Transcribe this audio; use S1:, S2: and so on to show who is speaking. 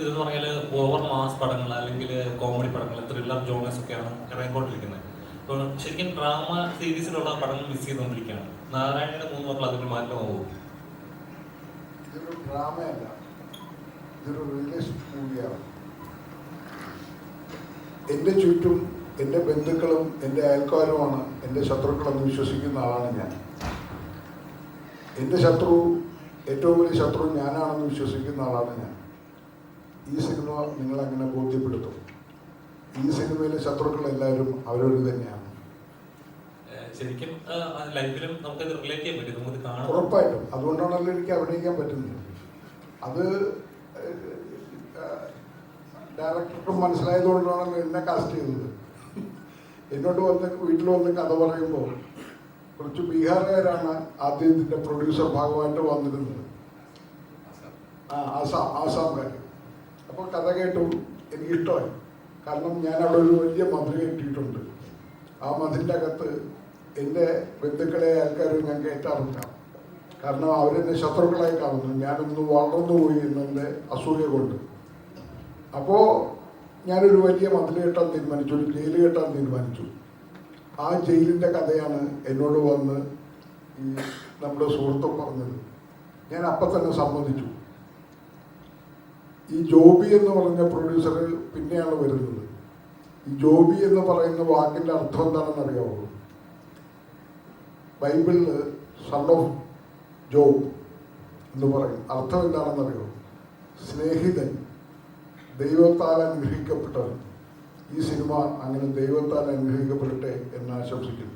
S1: ഇതെന്ന് പറഞ്ഞാൽ over mass പടങ്ങൾ അല്ലെങ്കിൽ കോമഡി പടങ്ങൾ, ത്രില്ലർ ജോണേഴ്സ് ഒക്കെയാണ് ഇറങ്ങിക്കൊണ്ടിരിക്കുന്നത്. അപ്പോൾ ശരിക്കും ഡ്രാമ സീരീസിലുള്ള പടങ്ങൾ മിസ് ചെയ്തുകൊണ്ടിരിക്കുകയാണ്. നാരായണന്റെ 3 മക്കൾ അതിൽ മാറ്റമാവും.
S2: ഇതൊരു ഡ്രാമയല്ല, ഇതൊരു റിയലിസ്റ്റിക് മൂവിയാണ്. എൻ്റെ ചുറ്റും എൻ്റെ ബന്ധുക്കളും എൻ്റെ അയൽക്കാരുമാണ് എൻ്റെ ശത്രുക്കളെന്ന് വിശ്വസിക്കുന്ന ആളാണ് ഞാൻ. എൻ്റെ ശത്രു, ഏറ്റവും വലിയ ശത്രു ഞാനാണെന്ന് വിശ്വസിക്കുന്ന ആളാണ് ഞാൻ. ഈ സിനിമ നിങ്ങളങ്ങനെ ബോധ്യപ്പെടുത്തും. ഈ സിനിമയിലെ ശത്രുക്കളെല്ലാവരും അവരവർ തന്നെയാണ്.
S1: ശരിക്കും ലൈഫിലും നമുക്കത് റിലേറ്റ് ചെയ്യാൻ പറ്റും, നമുക്ക് കാണാം.
S2: ഉറപ്പായിട്ടും. അതുകൊണ്ടാണല്ലോ എനിക്ക് അഭിനയിക്കാൻ പറ്റുന്നത്. അത് ഡയറക്ടർക്കും മനസ്സിലായതുകൊണ്ടാണല്ലോ എന്നെ കാസ്റ്റ് ചെയ്തത്. എന്നോട് വീട്ടിൽ വന്ന് കഥ പറയുമ്പോൾ കുറച്ച് ബീഹാറുകാരാണ് ആദ്യം ഇതിൻ്റെ പ്രൊഡ്യൂസർ ഭാഗമായിട്ട് വന്നിരുന്നത്, ആസാംകാർ. അപ്പോൾ കഥ കേട്ടു, എനിക്കിഷ്ടമായി. കാരണം ഞാൻ അവിടെ ഒരു വലിയ മതിൽ കെട്ടിയിട്ടുണ്ട്. ആ മതിലിൻ്റെ അകത്ത് എൻ്റെ ബന്ധുക്കളെ ആൾക്കാരും ഞാൻ കയറ്റാറില്ല. കാരണം അവരെന്നെ ശത്രുക്കളായി കാണുന്നു. ഞാനൊന്ന് വളർന്നു പോയി എന്നെ അസൂയ കൊണ്ട്. അപ്പോൾ ഞാനൊരു വലിയ മതിൽ കെട്ടാൻ തീരുമാനിച്ചു, ഒരു ജയിൽ കെട്ടാൻ തീരുമാനിച്ചു. ആ ജയിലിൻ്റെ കഥയാണ് എന്നോട് വന്ന് ഈ നമ്മുടെ സുഹൃത്തും പറഞ്ഞത്. ഞാൻ അപ്പം തന്നെ സമ്മതിച്ചു. ഈ ജോബി എന്ന് പറഞ്ഞ പ്രൊഡ്യൂസർ പിന്നെയാണ് വരുന്നത്. ഈ ജോബി എന്ന് പറയുന്ന വാക്കിൻ്റെ അർത്ഥം എന്താണെന്ന് അറിയാമോ? ബൈബിളിൽ സൺ ഓഫ് ജോബ് എന്ന് പറയും. അർത്ഥം എന്താണെന്നറിയോ? സ്നേഹിതൻ, ദൈവത്താൽ അനുഗ്രഹിക്കപ്പെട്ടവൻ. ഈ സിനിമ അങ്ങനെ ദൈവത്താൽ അനുഗ്രഹിക്കപ്പെടട്ടെ എന്ന് ആശംസിക്കുന്നു.